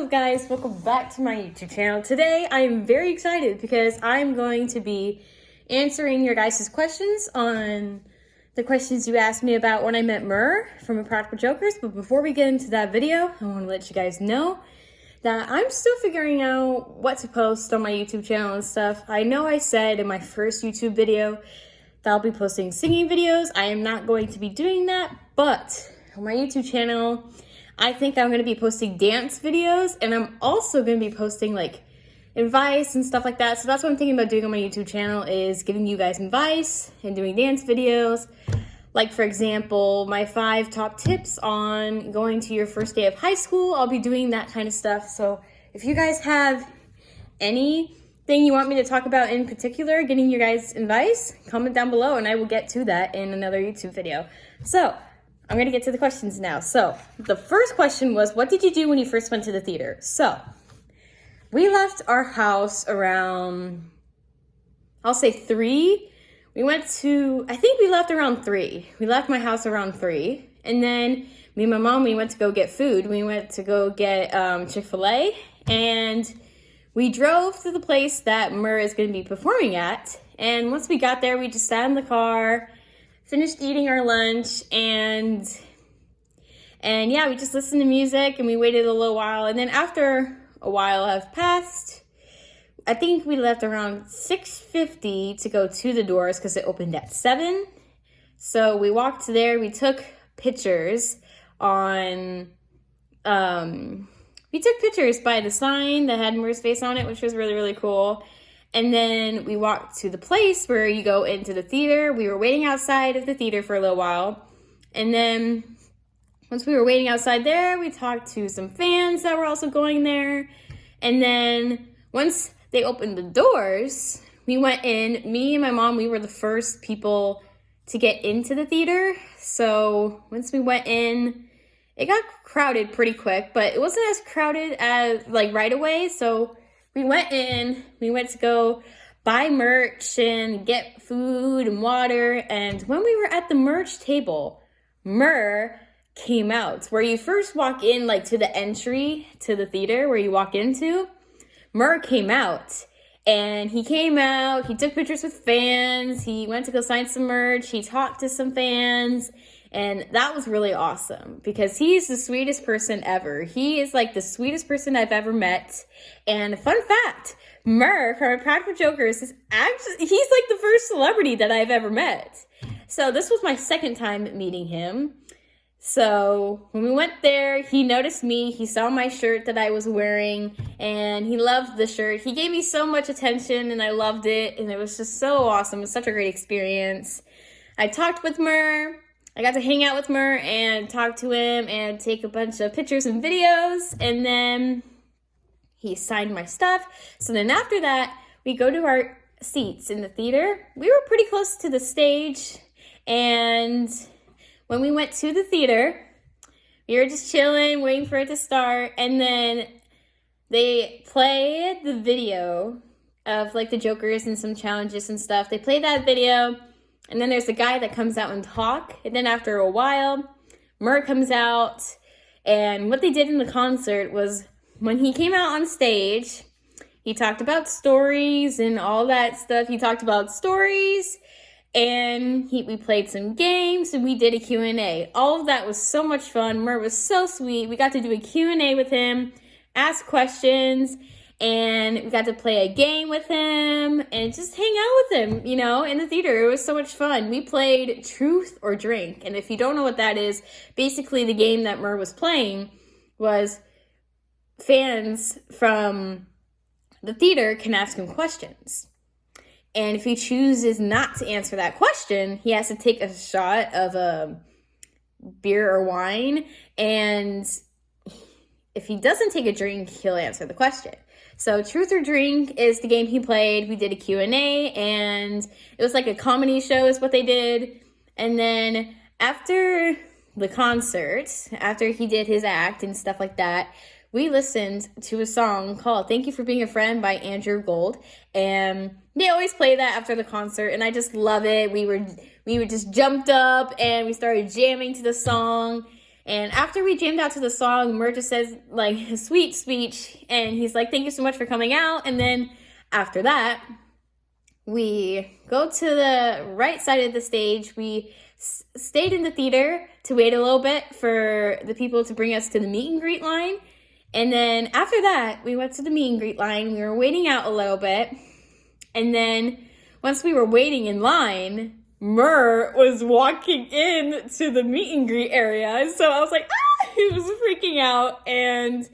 Hello guys, welcome back to my YouTube channel. Today I am very excited because I'm going to be answering your guys' questions on the questions you asked me about when I met Murr from Impractical Jokers. But before we get into that video, I want to let you guys know that I'm still figuring out what to post on my YouTube channel and stuff. I know I said in my first YouTube video that I'll be posting singing videos. I am not going to be doing that, but on my YouTube channel, I think I'm going to be posting dance videos, and I'm also going to be posting like advice and stuff like that. So that's what I'm thinking about doing on my YouTube channel, is giving you guys advice and doing dance videos. Like, for example, my 5 top tips on going to your first day of high school. I'll be doing that kind of stuff. So if you guys have anything you want me to talk about in particular, getting your guys' advice, comment down below and I will get to that in another YouTube video. So I'm going to get to the questions now. So the first question was, what did you do when you first went to the theater? So we left our house around, I'll say 3. I think we left around 3. We left my house around 3. And then me and my mom, we went to go get food. We went to go get Chick-fil-A. And we drove to the place that Murr is going to be performing at. And once we got there, we just sat in the car, finished eating our lunch, and yeah, we just listened to music and we waited a little while. And then after a while have passed, I think we left around 6:50 to go to the doors because it opened at 7. So we walked there, we took pictures by the sign that had Murr's face on it, which was really, really cool. And then we walked to the place where you go into the theater. We were waiting outside of the theater for a little while. And then once we were waiting outside there, we talked to some fans that were also going there. And then once they opened the doors, we went in. Me and my mom, we were the first people to get into the theater. So once we went in, it got crowded pretty quick, but it wasn't as crowded as like right away. So we went in, we went to go buy merch and get food and water. And when we were at the merch table, Murr came out. Where you first walk in, like to the entry to the theater where you walk into, Murr came out. And he came out, he took pictures with fans, he went to go sign some merch, he talked to some fans. And that was really awesome because he's the sweetest person ever. He is like the sweetest person I've ever met. And fun fact, Murr from Impractical Jokers he's like the first celebrity that I've ever met. So this was my second time meeting him. So when we went there, he noticed me, he saw my shirt that I was wearing, and he loved the shirt. He gave me so much attention and I loved it, and it was just so awesome. It was such a great experience. I talked with Murr. I got to hang out with Murr and talk to him and take a bunch of pictures and videos, and then he signed my stuff. So then after that, we go to our seats in the theater. We were pretty close to the stage, and when we went to the theater, we were just chilling, waiting for it to start, and then they played the video of like the Jokers and some challenges and stuff. They played that video. And then there's a guy that comes out and talk. And then after a while, Murr comes out. And what they did in the concert was when he came out on stage, he talked about stories and all that stuff. He talked about stories, and we played some games, and we did a Q&A. All of that was so much fun. Murr was so sweet. We got to do a Q&A with him, ask questions, and we got to play a game with him and just hang out with him, you know, in the theater. It was so much fun. We played Truth or Drink. And if you don't know what that is, basically the game that Murr was playing was fans from the theater can ask him questions. And if he chooses not to answer that question, he has to take a shot of a beer or wine. And if he doesn't take a drink, he'll answer the question. So Truth or Drink is the game he played. We did a Q&A, and it was like a comedy show is what they did. And then after the concert, after he did his act and stuff like that, we listened to a song called Thank You for Being a Friend by Andrew Gold. And they always play that after the concert, and I just love it. We were just jumped up and we started jamming to the song. And after we jammed out to the song, Murr just says like a sweet speech, and he's like, thank you so much for coming out. And then after that, we go to the right side of the stage. We stayed in the theater to wait a little bit for the people to bring us to the meet and greet line. And then after that, we went to the meet and greet line. We were waiting out a little bit. And then once we were waiting in line, Murr was walking in to the meet and greet area. So I was like, he was freaking out. And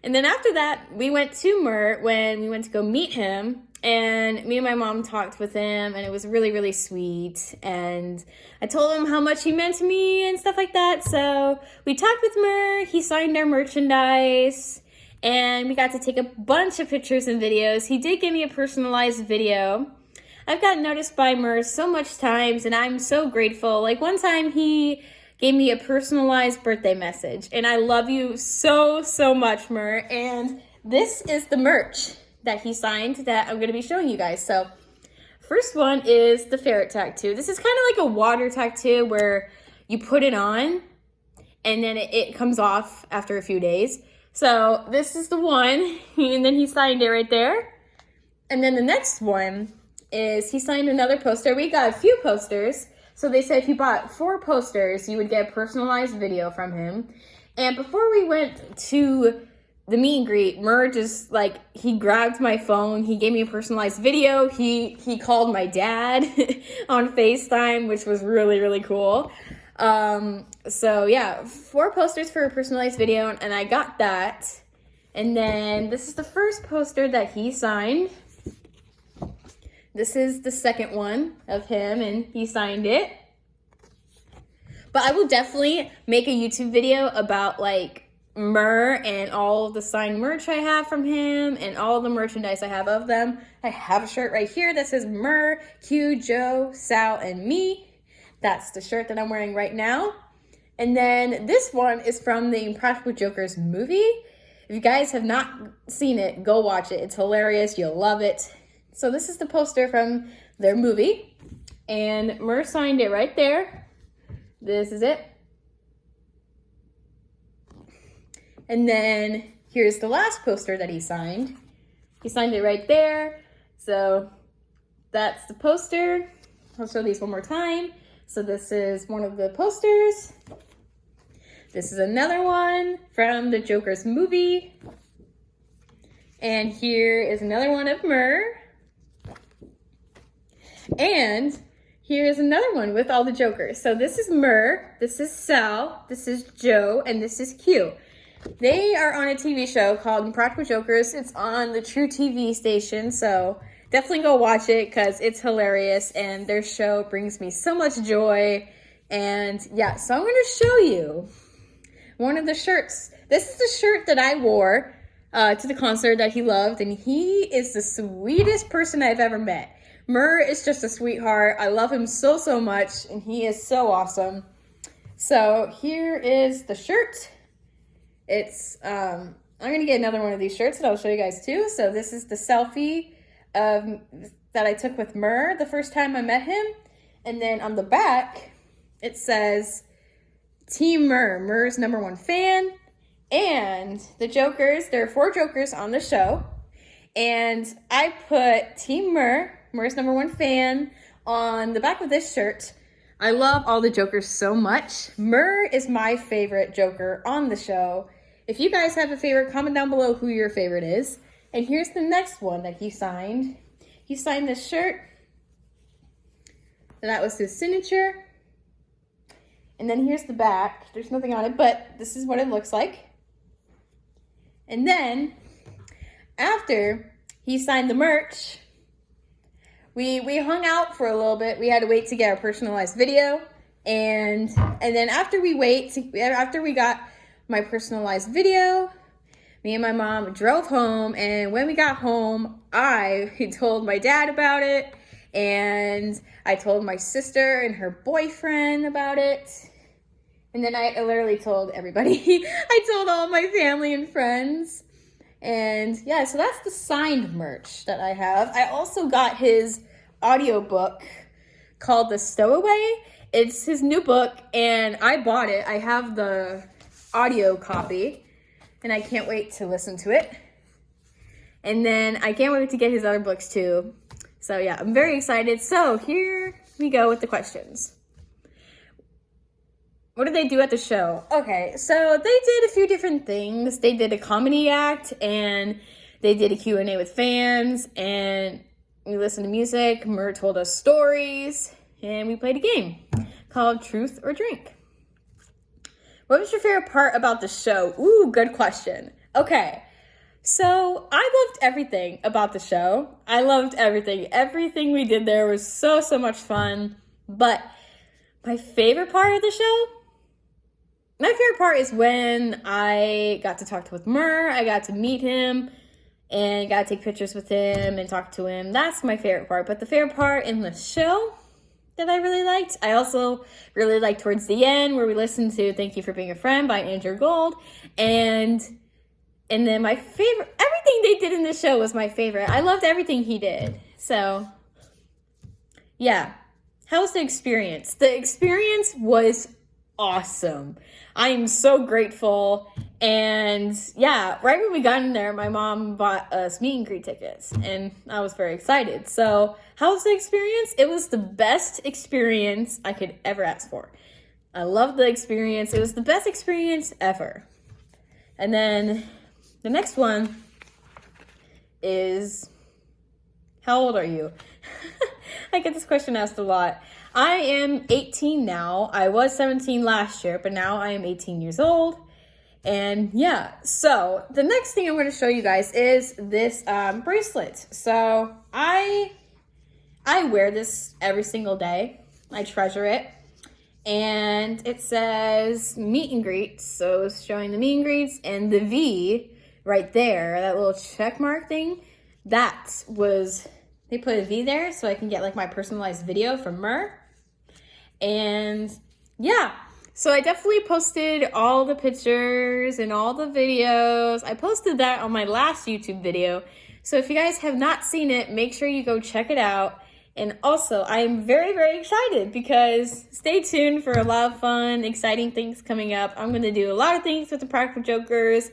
then after that, we went to Murr when we went to go meet him. And me and my mom talked with him, and it was really, really sweet. And I told him how much he meant to me and stuff like that. So we talked with Murr. He signed our merchandise, and we got to take a bunch of pictures and videos. He did give me a personalized video. I've gotten noticed by Murr so much times, and I'm so grateful. Like one time he gave me a personalized birthday message, and I love you so, so much, Murr. And this is the merch that he signed that I'm going to be showing you guys. So first one is the ferret tattoo. This is kind of like a water tattoo where you put it on and then it comes off after a few days. So this is the one, and then he signed it right there. And then the next one is he signed another poster. We got a few posters. So they said if you bought 4 posters, you would get a personalized video from him. And before we went to the meet and greet, Murr just like, he grabbed my phone. He gave me a personalized video. He called my dad on FaceTime, which was really, really cool. So yeah, 4 posters for a personalized video, and I got that. And then this is the first poster that he signed. This is the second one of him, and he signed it. But I will definitely make a YouTube video about like Murr and all the signed merch I have from him and all the merchandise I have of them. I have a shirt right here that says Murr, Q, Joe, Sal, and me. That's the shirt that I'm wearing right now. And then this one is from the Impractical Jokers movie. If you guys have not seen it, go watch it. It's hilarious. You'll love it. So this is the poster from their movie. And Murr signed it right there. This is it. And then here's the last poster that he signed. He signed it right there. So that's the poster. I'll show these one more time. So this is one of the posters. This is another one from the Joker's movie. And here is another one of Murr. And here is another one with all the Jokers. So this is Murr, this is Sal, this is Joe, and this is Q. They are on a TV show called Impractical Jokers. It's on the True TV station, so definitely go watch it because it's hilarious, and their show brings me so much joy. And yeah, so I'm going to show you one of the shirts. This is the shirt that I wore to the concert that he loved, and he is the sweetest person I've ever met. Murr is just a sweetheart. I love him so, so much, and he is so awesome. So here is the shirt. It's, I'm going to get another one of these shirts that I'll show you guys too. So this is the selfie that I took with Murr the first time I met him. And then on the back, it says, Team Murr, Murr's #1 fan. And the Jokers, there are 4 Jokers on the show. And I put Team Murr, Murr's #1 fan, on the back of this shirt. I love all the Jokers so much. Murr is my favorite Joker on the show. If you guys have a favorite, comment down below who your favorite is. And here's the next one that he signed. He signed this shirt. And that was his signature. And then here's the back. There's nothing on it, but this is what it looks like. And then, after he signed the merch, we hung out for a little bit. We had to wait to get our personalized video. And then after we got my personalized video, me and my mom drove home. And when we got home, I told my dad about it. And I told my sister and her boyfriend about it. And then I literally told everybody. I told all my family and friends. And yeah, so that's the signed merch that I have. I also got his audiobook called The Stowaway. It's his new book, and I bought it. I have the audio copy, and I can't wait to listen to it. And then I can't wait to get his other books too. So yeah, I'm very excited. So here we go with the questions. What did they do at the show? Okay, so they did a few different things. They did a comedy act, and they did a Q&A with fans, and we listened to music. Murr told us stories, and we played a game called Truth or Drink. What was your favorite part about the show? Ooh, good question. Okay, so I loved everything about the show. I loved everything. Everything we did there was so much fun. But my favorite part of the show? My favorite part is when I got to talk with Murr. I got to meet him and got to take pictures with him and talk to him. That's my favorite part. But the favorite part in the show that I really liked, I also really liked towards the end where we listened to Thank You for Being a Friend by Andrew Gold. And then my favorite, everything they did in the show was my favorite. I loved everything he did. So, yeah. How was the experience? The experience was awesome. I am so grateful. And yeah, right when we got in there, my mom bought us meet and greet tickets, and I was very excited. So how was the experience? It was the best experience I could ever ask for. I loved the experience. It was the best experience ever. And then the next one is, how old are you? I get this question asked a lot. I am 18 now. I was 17 last year, but now I am 18 years old. And yeah, so the next thing I'm going to show you guys is this bracelet. So I wear this every single day. I treasure it. And it says meet and greet. So it's showing the meet and greets, and the V right there, that little check mark thing, they put a V there so I can get like my personalized video from Murr. And yeah, so I definitely posted all the pictures and all the videos. I posted that on my last YouTube video. So if you guys have not seen it, make sure you go check it out. And also, I am very excited because stay tuned for a lot of fun, exciting things coming up. I'm going to do a lot of things with the Practical Jokers.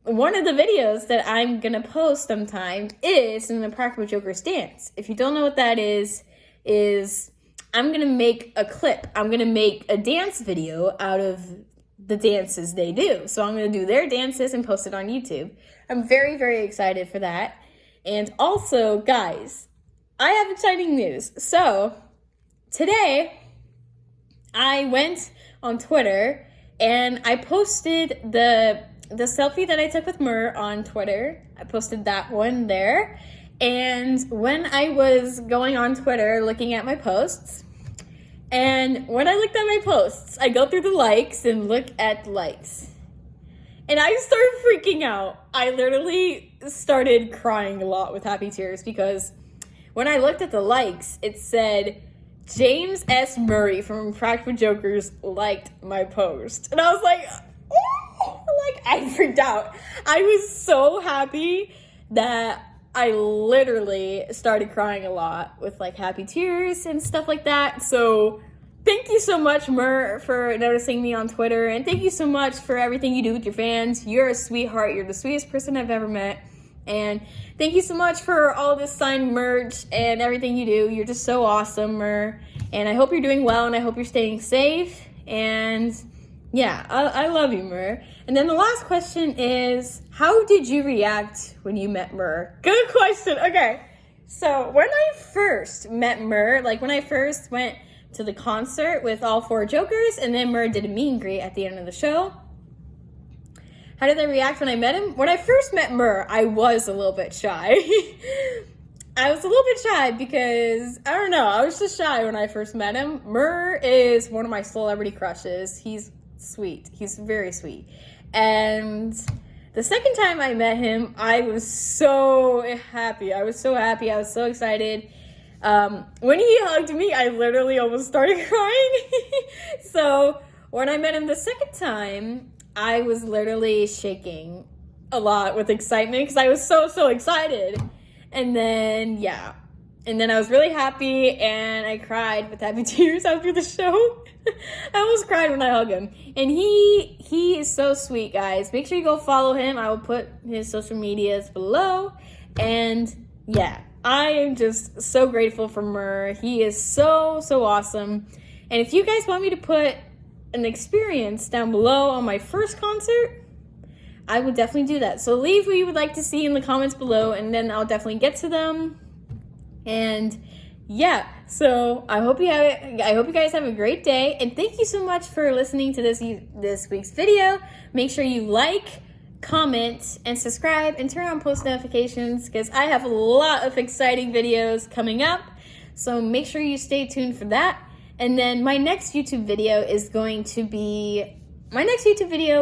One of the videos that I'm going to post sometime is in the Practical Jokers dance. If you don't know what that is I'm going to make a clip. I'm going to make a dance video out of the dances they do. So I'm going to do their dances and post it on YouTube. I'm very excited for that. And also, guys, I have exciting news. So today I went on Twitter and I posted the selfie that I took with Murr on Twitter. I posted that one there. And when I was going on Twitter looking at my posts, and when I looked at my posts, I go through the likes and look at the likes. And I started freaking out. I literally started crying a lot with happy tears because when I looked at the likes, it said, James S. Murray from Practical Jokers liked my post. And I was like, oh, like I freaked out. I was so happy that I literally started crying a lot with like happy tears and stuff like that. So thank you so much, Murr, for noticing me on Twitter. And thank you so much for everything you do with your fans. You're a sweetheart. You're the sweetest person I've ever met. And thank you so much for all this signed merch and everything you do. You're just so awesome, Murr. And I hope you're doing well, and I hope you're staying safe. And yeah, I love you, Murr. And then the last question is, how did you react when you met Murr? Good question. Okay, so when I first met Murr, like when I first went to the concert with all 4 Jokers, and then Murr did a meet and greet at the end of the show. How did I react when I met him? When I first met Murr, I was a little bit shy. I was a little bit shy because, I don't know, I was just shy when I first met him. Murr is one of my celebrity crushes. He's sweet. He's very sweet. And the second time I met him, I was so happy. I was so excited. When he hugged me, I literally almost started crying. So when I met him the second time, I was literally shaking a lot with excitement because I was so excited. And then, yeah, And then I was really happy, and I cried with happy tears after the show. I almost cried when I hugged him. And he is so sweet, guys. Make sure you go follow him. I will put his social medias below. And yeah, I am just so grateful for Murr. He is so, so awesome. And if you guys want me to put an experience down below on my first concert, I would definitely do that. So leave what you would like to see in the comments below, and then I'll definitely get to them. And yeah, so I hope you guys have a great day, and thank you so much for listening to this week's video. Make sure you like, comment, and subscribe, and turn on post notifications, because I have a lot of exciting videos coming up. So make sure you stay tuned for that. And then my next YouTube video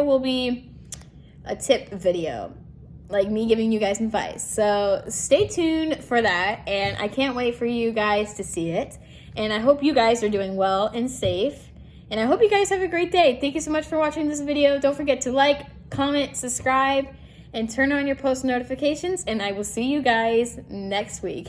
will be a tip video, like me giving you guys advice. So stay tuned for that, and I can't wait for you guys to see it. And I hope you guys are doing well and safe, and I hope you guys have a great day. Thank you so much for watching this video. Don't forget to like, comment, subscribe, and turn on your post notifications, and I will see you guys next week.